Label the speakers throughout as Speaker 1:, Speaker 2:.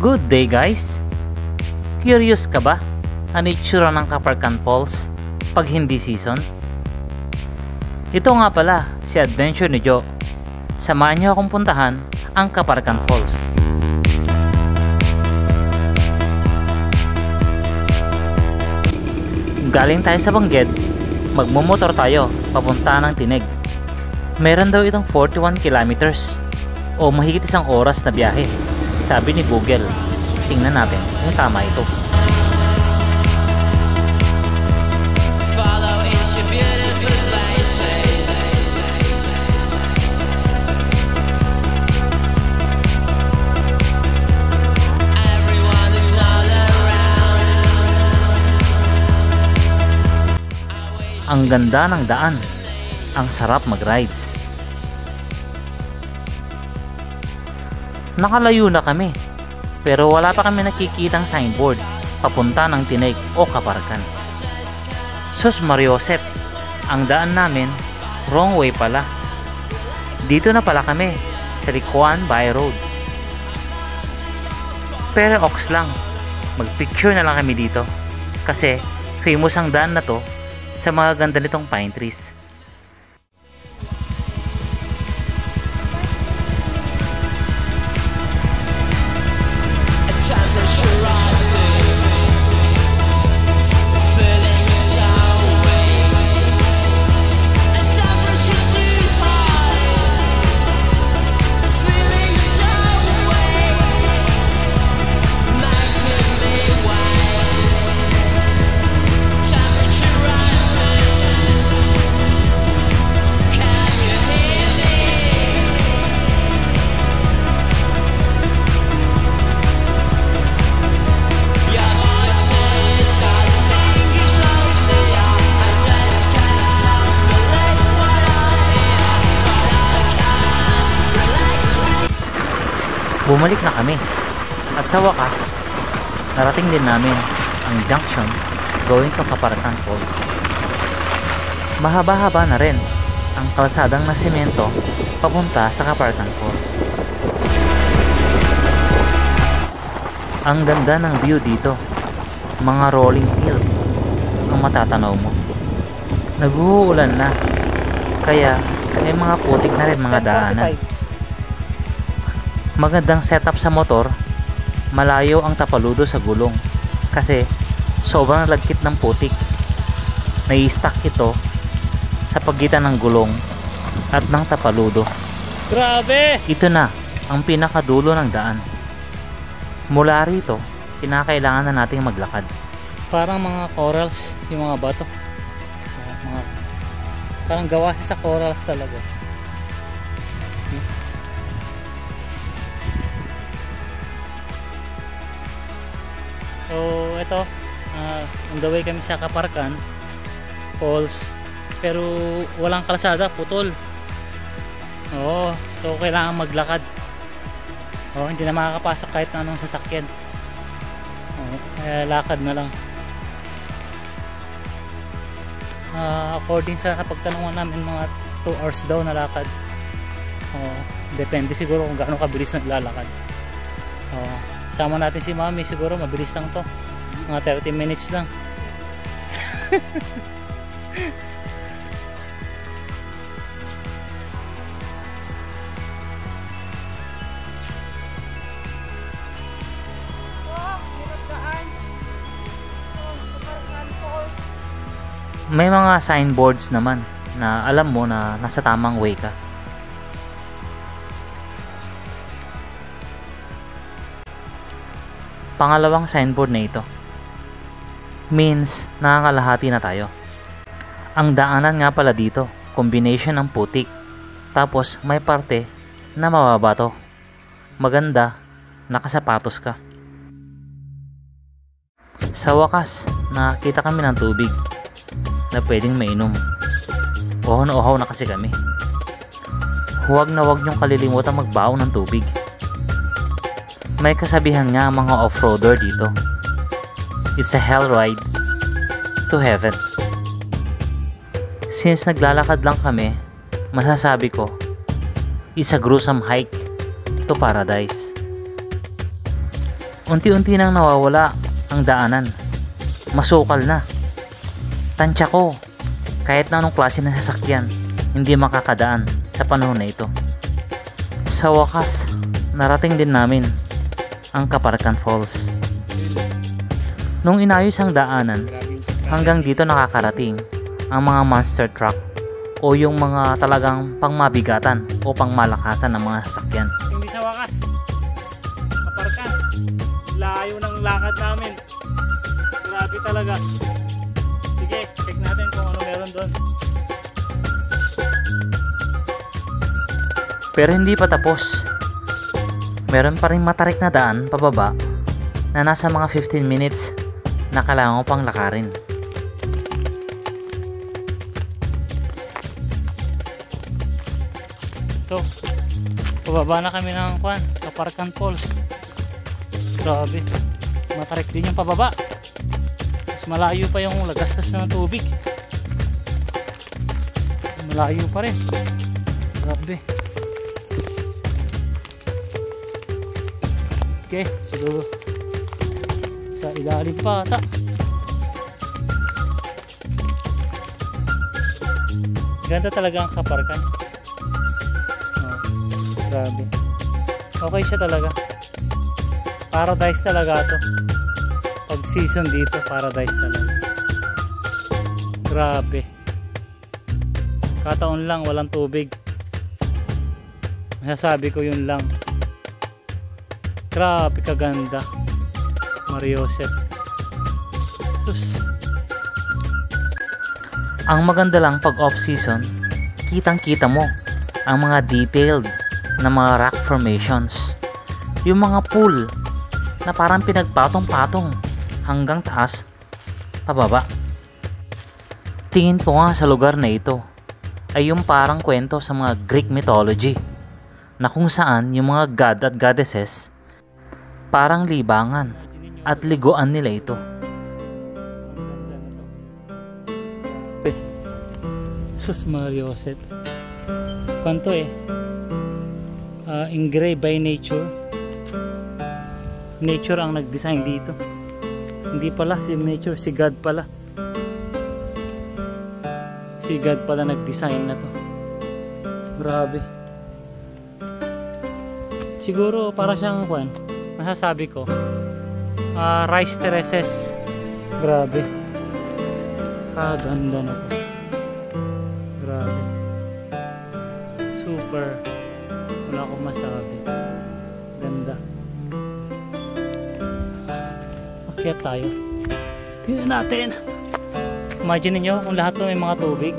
Speaker 1: Good day guys! Curious ka ba? Ano itsura ng Caparcan Falls pag hindi season? Ito nga pala si adventure ni Joe. Samahan niyo akong puntahan ang Caparcan Falls. Galing tayo sa Benguet, magmumotor tayo papunta ng Tineg. Meron daw itong 41 kilometers o mahigit isang oras na biyahe, sabi ni Google. Tingnan natin kung tama ito. Ang ganda ng daan. Ang sarap mag-rides. Nakalayo na kami, pero wala pa kami nakikitang signboard papunta ng Tineg o Caparcan. Sus Mariosep, ang daan namin wrong way pala. Dito na pala kami sa Ricuan Bay Road. Pero ox lang, magpicture na lang kami dito kasi famous ang daan na to sa mga ganda nitong pine trees. Bumalik na kami at sa wakas narating din namin ang junction going to Caparcan Falls. Mahaba-haba na rin ang kalsadang na semento papunta sa Caparcan Falls. Ang ganda ng view dito, mga rolling hills ang matatanaw mo. Nag-uulan na kaya may mga putik na rin mga daanan. Magandang setup sa motor, malayo ang tapaludo sa gulong kasi sobrang lagkit ng putik. Nai-stuck ito sa pagitan ng gulong at ng tapaludo.
Speaker 2: Grabe!
Speaker 1: Ito na ang pinakadulo ng daan. Mula rito, kinakailangan na nating maglakad.
Speaker 2: Parang mga corals yung mga bato. Parang gawa siya sa corals talaga. So ito, on the way kami sa Caparcan Falls, pero walang kalsada, putol. Oo, so kailangan maglakad. Hindi na makakapasok kahit na anong sasakyan. Kaya lakad na lang. According sa pagtanungan namin, mga 2 hours daw na lakad. Depende siguro kung gaano kabilis naglalakad. Sama natin si Mami, siguro mabilis lang to, mga 30 minutes lang.
Speaker 1: May mga signboards naman na alam mo na nasa tamang way ka. Pangalawang signboard na ito means nakakalahati na tayo. Ang daanan nga pala dito, combination ng putik, tapos may parte na mababato. Maganda, nakasapatos ka. Sa wakas, nakakita kami ng tubig na pwedeng mainom. Uhaw na uhaw na kasi kami. Huwag na huwag niyong kalilimutan magbaon ng tubig. May kasabihan nga ang mga off-roader dito. It's a hell ride to heaven. Since naglalakad lang kami, masasabi ko, it's a gruesome hike to paradise. Unti-unti nang nawawala ang daanan. Masukal na. Tansya ko, kahit na anong klase ng sasakyan, hindi makakadaan sa panahon na ito. Sa wakas, narating din namin ang Kaparkan Falls. Nung inayos ang daanan, hanggang dito nakakarating ang mga monster truck o yung mga talagang pangmabigatan o pangmalakasan ng mga sasakyan.
Speaker 2: Hindi sa wakas. Kaparkan. Layo ng lakad namin. Grabe talaga. Sige, check natin kung ano meron doon.
Speaker 1: Pero hindi pa tapos. Meron pa rin matarik na daan pababa na nasa mga 15 minutes na kailangan ko pang lakarin.
Speaker 2: So, pababa na kami ng Kaparkan Falls. Grabe. Matarik din yung pababa. Mas malayo pa yung lagastas ng tubig. Malayo pa rin. Grabe. Okay, siguro sa ilalim pa ata. Ganda talaga ang Kaparkan. Oh, grabe. Okay siya talaga. Paradise talaga to. Pag season dito, paradise talaga. Grabe. Kataon lang, walang tubig. Masasabi ko yun lang. Grabe kaganda. Mariosep. Sus.
Speaker 1: Ang maganda lang pag off season, kitang kita mo ang mga detailed na mga rock formations. Yung mga pool na parang pinagpatong-patong hanggang taas pababa. Tingin ko nga sa lugar na ito ay yung parang kwento sa mga Greek mythology na kung saan yung mga god at goddesses parang libangan at liguan nila ito.
Speaker 2: Sus Mariosep. Kanto engraved by nature. Nature ang nag-design dito. Hindi pala si nature, si God pala. Si God pala nag-design na to. Grabe. Siguro para siyang masasabi ko rice terraces. Grabe. Kaganda na to. Grabe. Super. Wala akong masabi. Ganda. Akyat tayo. Tingnan natin. Imagine niyo kung lahat may mga tubig.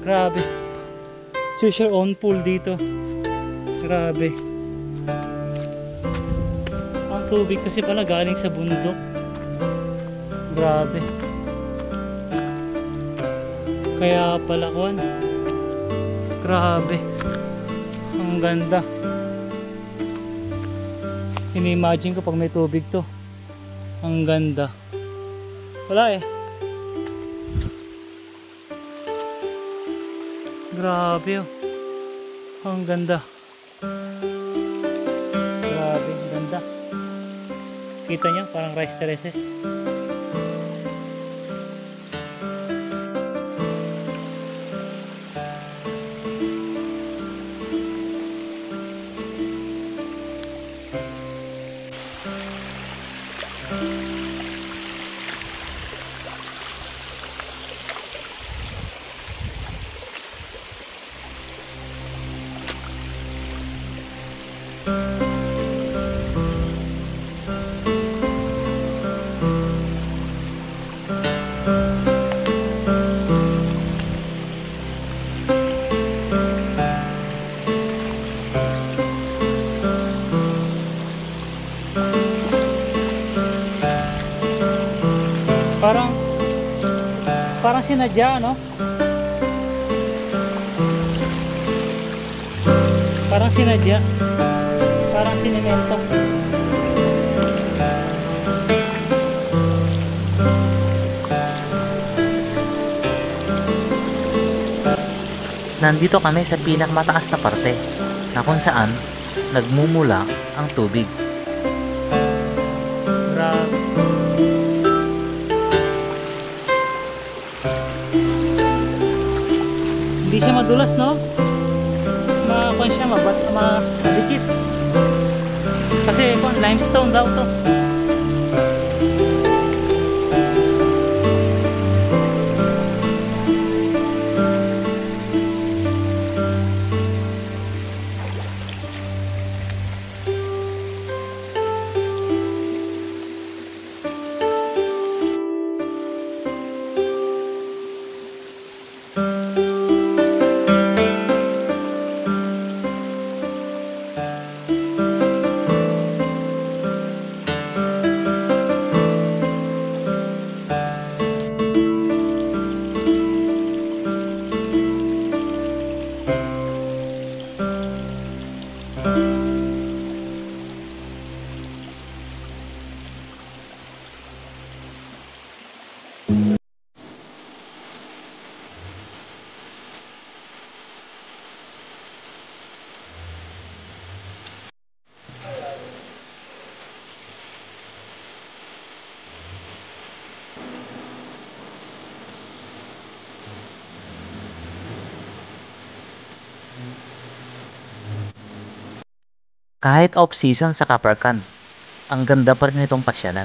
Speaker 2: Grabe. Choose your own pool dito. Grabe. Ang tubig kasi pala galing sa bundok. Grabe. Kaya pala grabe. Ang ganda. Ini-imagine ko pag may tubig to. Ang ganda. Wala Grabe Ang ganda. Grabe, ganda. Kita niyo parang rice terraces. Parang sinadya, no? Parang sinadya. Parang sinimento.
Speaker 1: Nandito kami sa pinakamataas na parte na kung saan nagmumula ang tubig.
Speaker 2: truck. Hindi siya madulas, no? Kung siya madikit. Kasi kung limestone daw to.
Speaker 1: Kahit off-season sa Kaparkan, ang ganda pa rin itong pasyalan.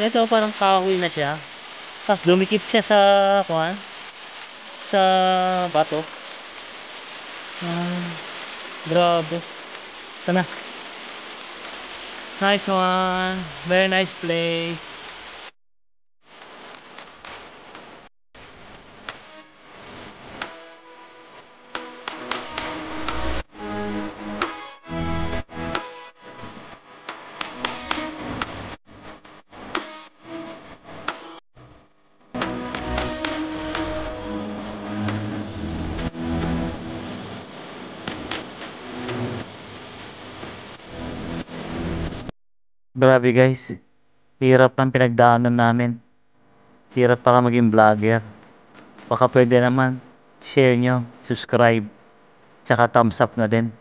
Speaker 2: Ito parang kahoy na siya. Tapos dumikit siya sa kuan, sa bato. Ah, grabe. Ito na. Nice one. Very nice place.
Speaker 1: Grabe guys, hirap ng pinagdaanan namin. Hirap pa ka maging vlogger. Baka pwede naman, share nyo, subscribe, tsaka thumbs up na din.